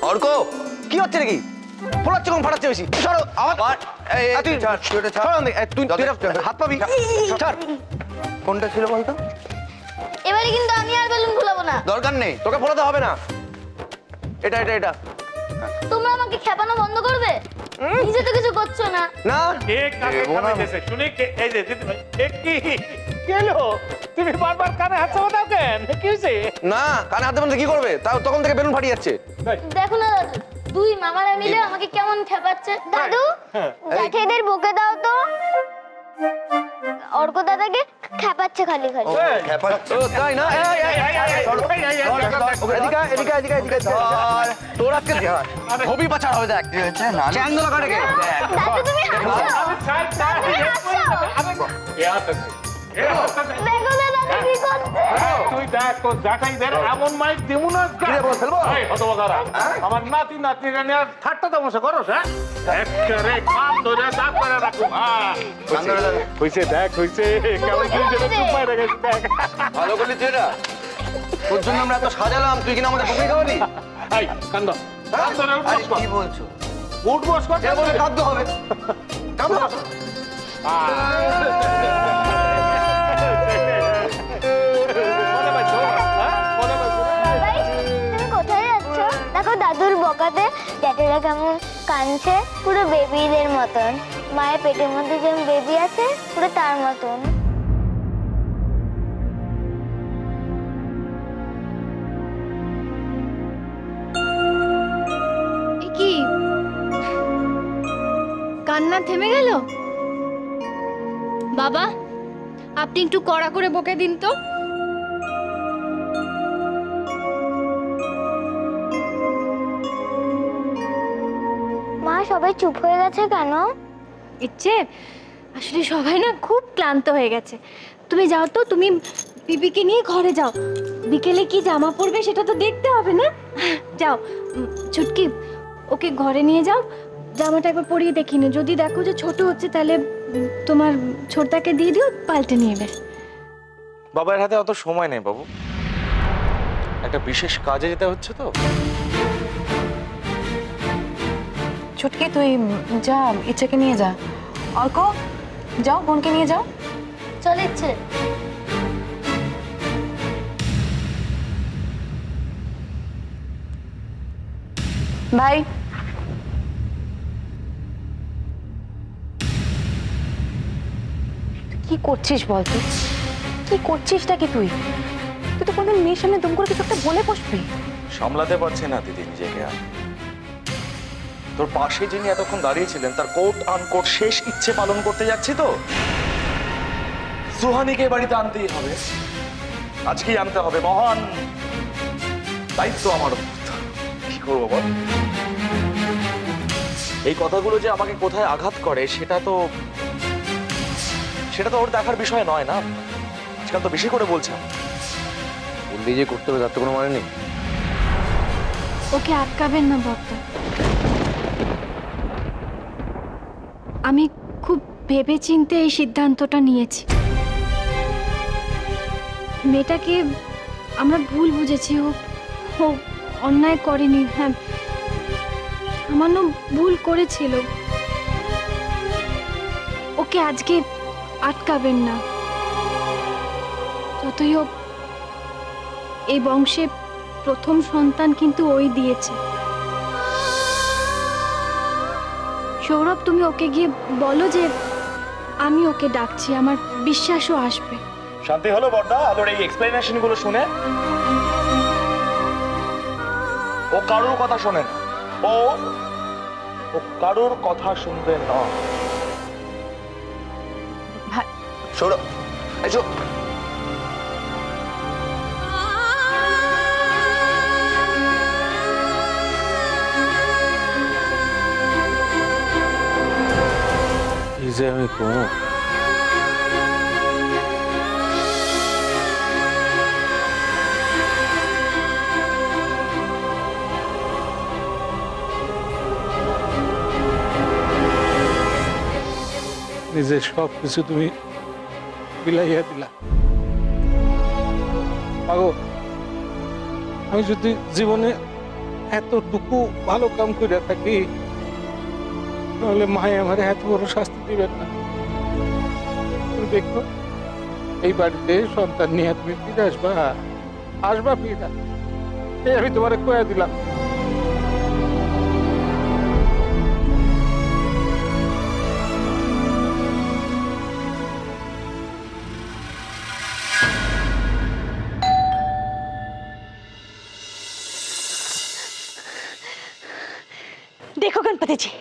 অর্ক কি হচ্ছে নাকি? ফোলাচ্ছে কম ফাটাচ্ছে বেশি। সরো আমার তুই হাত পাবি। ছাড়। কোনটা ছিল বলতো? এবারে কিন্তু আমি আর বেলুন ফোলাবো না। দরকার নেই, তোকে ফোলাতে হবে না। এটা এটা এটা তোমরা আমাকে খেপানো বন্ধ করবে? নিজে তো কিছু করছো না। না কে কাকে খাওয়াইতেছে শুনি কে? এই যে দিদি ভাই এ কি কেলো তুমি বারবার কানে হাত চাপাও কেন? কি হয়েছে? না, কানে হাত দেবেন কি করবে? তাও তখন থেকে বেলুন ফাটিয়ে যাচ্ছে। দেখো না দাদু, দুই মামারা মিলে আমাকে কেমন খেপাচ্ছে। দাদু, জ্যাঠাইদের বকে দাও তো। অর্ক দাদাকে খেপাচ্ছে খালি খালি। ও তাই না? এদিকে এদিকে এদিকে তোর আজকে হবি পাচার হবে। দেখ চ্যাংদোলা কাটে গে। দাদু তুমি হাসছো। দেখো দাদা কি করছে। তুই দেখ তোর জাটাইদের এমন মাইক দিমু না। এই হতভাগারা, আমার নাতি নাতনিরা নিয়ে ঠাট্টা তামাশা করো হ্যাঁ? একেবারে কান ধরে দাঁত করে রাখো। হইছে দেখ হইছে কেমন কি যেন চুপায় রেখেছে দেখ। ভালো করলি তুই এটা। তোর জন্য আমরা এত সাজালাম, তুই কিনা আমাদের পুকুরি খাওয়ালি। এই কান ধর কান ধরে উঠবস কর। কি বলছো? উঠবস কর। এ বলে খাদ্য হবে। কামড়া। ভাই, তুমি কোথায় যাচ্ছ? দেখো দাদুর বকাতে জ্যাঠাইরা কেমন কাঁদছে, পুরো বেবিদের মতন। মায়ের পেটের মধ্যে যেমন বেবি আছে পুরো তার মতন। কি কান্না থেমে গেল? বাবা, আপনি একটু কড়া করে বকে দিন তো। মা, সবাই চুপ হয়ে গেছে কেন? ইচ্ছে আসলে সবাই না খুব ক্লান্ত হয়ে গেছে। তুমি যাও তো, তুমি বিবিকে নিয়ে ঘরে যাও। বিকেলে কি জামা পরবে সেটা তো দেখতে হবে না? যাও ছুটকি, ওকে ঘরে নিয়ে যাও। জামাটা একবার পরিয়ে দেখি না, যদি দেখো যে ছোট হচ্ছে তাহলে তোমার ছোটটাকে দিয়ে দিও, পাল্টে নিয়ে নেবে। বাবার হাতে অত সময় নেই বাবু, একটা বিশেষ কাজে যেতে হচ্ছে তো। ছুটকি, তুই যা, ইচ্ছাকে নিয়ে যা। অর্ক, যাও, বোনকে নিয়ে যাও। চল ইচ্ছে। ভাই, কি করছিস বল? তুই কি করছিসটা কি? তুই তুই তো কোনদিন মেয়ের সামনে দুম করে কিছু একটা বলে বসবি? সামলাতে পারছে না দিদি নিজেকে আর। তোর পাশে যিনি এতক্ষণ দাঁড়িয়েছিলেন তার কোট আনকোট শেষ ইচ্ছে পালন করতে যাচ্ছি তো। সুহানিকে বাড়িতে আনতেই হবে, আজকেই আনতে হবে। মহান দায়িত্ব আমার উপর। কি করবো বল? এই কথাগুলো যে আমাকে কোথায় আঘাত করে সেটা তো ওর দেখার বিষয় নয় না। আজকাল তো বেশি করে বলছে। বললি যে করতে হবে, তার তো কোনো মানে নেই। ওকে আটকাবেন না বর্তা। আমি খুব ভেবে চিন্তে এই সিদ্ধান্তটা নিয়েছি। মেয়েটাকে আমরা ভুল বুঝেছি। ও অন্যায় করেনি। হ্যাঁ, সামান্য ভুল করেছিল। ওকে আজকে আটকাবেন না। যতই হোক এই বংশে প্রথম সন্তান কিন্তু ওই দিয়েছে। সৌরভ, তুমি ওকে গিয়ে বলো যে আমি ওকে ডাকছি, আমার বিশ্বাসও আসবে। শান্তি হলো বড়দা আলোর এই এক্সপ্লেনেশন গুলো শুনে? ও কারোর কথা শোনে না। ও কারোর কথা শুনবে না। সৌরভ, এসো। আমি কমো নিজের সব কিছু তুমি বিলাইয়া দিলা। পাগো, আমি যদি জীবনে এতটুকু ভালো কাম করে থাকি, তাহলে মায়ে আমার এত বড় শাস্তি দিবেন না। তুমি দেখো, এই বাড়িতে সন্তান নিয়ে তুমি ফিরে আসবা, আসবা ফিরে, এই আমি তোমারে কয়ে দিলাম। দেখো গণপতিজি,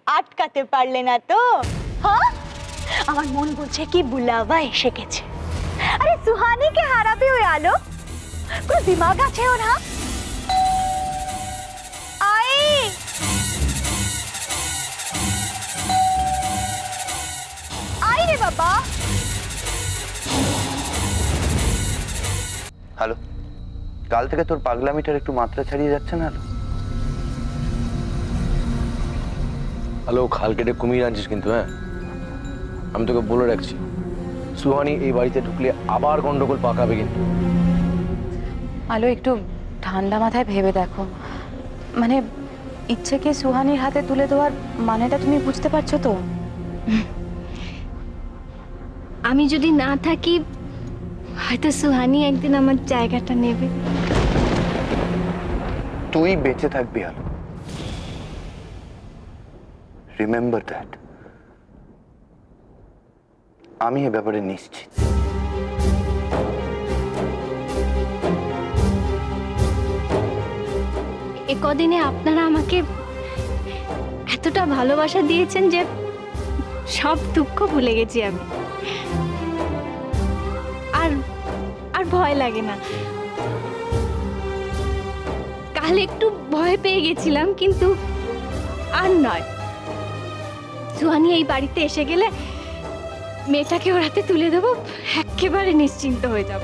আটকাতে পারলে না তো? হ্যাঁ, আমার মন বলছে কি বুলাওয়া এসে গেছে। আরে সুহানিকে হারাবে ওই আলো, কোনো দিমাগ আছে ওর? হ্যাঁ, আই আই রে বাবা। হ্যালো, কাল থেকে তোর পাগলামিটার একটু মাত্রা ছাড়িয়ে যাচ্ছে না? হ্যালো, খাল কেটে কুমির আনছিস কিন্তু। হ্যাঁ, আমি তোকে বলে রাখছি, সুহানি এই বাড়িতে ঢুকলে আবার গন্ডগোল পাকাবে কিন্তু। আলো, একটু ঠান্ডা মাথায় ভেবে দেখো। মানে ইচ্ছেকে সুহানির হাতে তুলে দেওয়ার মানেটা তুমি বুঝতে পারছো তো? আমি যদি না থাকি হয়তো সুহানি একদিন আমার জায়গাটা নেবে। তুই বেঁচে থাকবি আলো, রিমেম্বার দ্যাট। আমি এ ব্যাপারে নিশ্চিত। এ কদিনে আপনারা আমাকে এতটা ভালোবাসা দিয়েছেন যে সব দুঃখ ভুলে গেছি আমি। আর আর ভয় লাগে না। কাল একটু ভয় পেয়ে গেছিলাম, কিন্তু আর নয়। সুহানি এই বাড়িতে এসে গেলে মেয়েটাকে ওর হাতে তুলে দেবো, একেবারে নিশ্চিন্ত হয়ে যাব।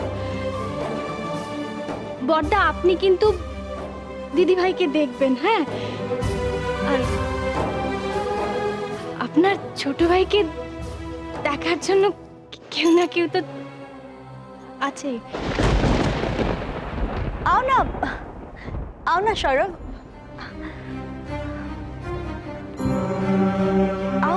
বড়দা, আপনি কিন্তু দিদিভাইকে দেখবেন, হ্যাঁ? আর আপনার ছোট ভাইকে দেখার জন্য কেউ না কেউ তো আছে। আও না, আও না সৌরভ, আও।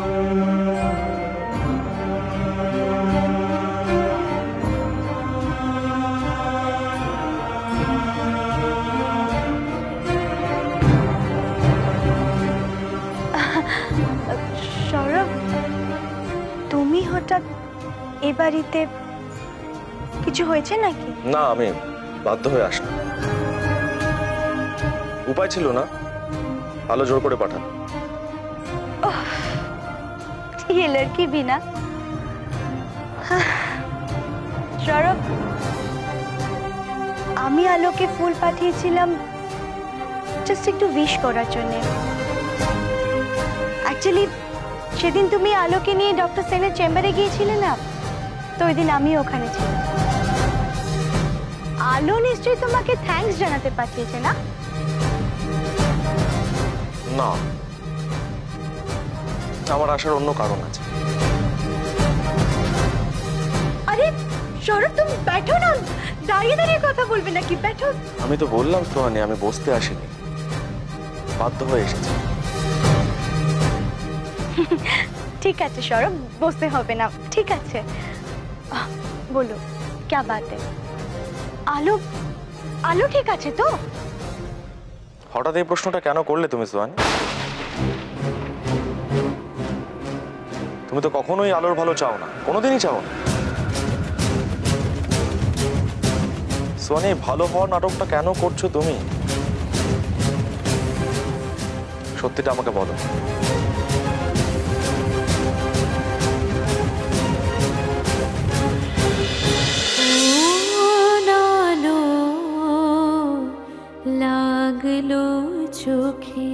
সৌরভ, তুমি হঠাৎ এ বাড়িতে, কিছু হয়েছে নাকি? না, আমি বাধ্য হয়ে আসলাম। উপায় ছিল না, আলো জোর করে পাঠান। ये लड़की भी ना। সৌরভ, আমি আলোকে ফুল পাঠিয়েছিলাম জাস্ট একটু উইশ করার জন্য। অ্যাকচুয়ালি সেদিন তুমি আলোকে নিয়ে ডক্টর সেনের চেম্বারে গিয়েছিলে না, তো ওই দিন আমি ওখানে ছিলাম। আলো নিশ্চয়ই তোমাকে থ্যাঙ্কস জানাতে পাঠিয়েছে না? না, আমার আসার অন্য কারণ আছে। আরে সৌরভ, তুমি बैठो না, দাঁড়িয়ে দাঁড়িয়ে কথা বলবে নাকি? बैठो। আমি তো বললাম সোহানি, আমি বসতে আসিনি, বাধ্য হয়ে এসেছি। ঠিক আছে সৌরভ, বসতে হবে না, ঠিক আছে। বলো, क्या बात है? আলো, আলো ঠিক আছে তো? হঠাৎ এই প্রশ্নটা কেন করলে তুমি সোহানি? তুমি তো কখনোই আলোর ভালো চাও না, কোনোদিনই চাও না। সোহানি, ভালো হওয়ার নাটকটা কেন করছো তুমি? সত্যিটা আমাকে বলো। লাগলো চোখে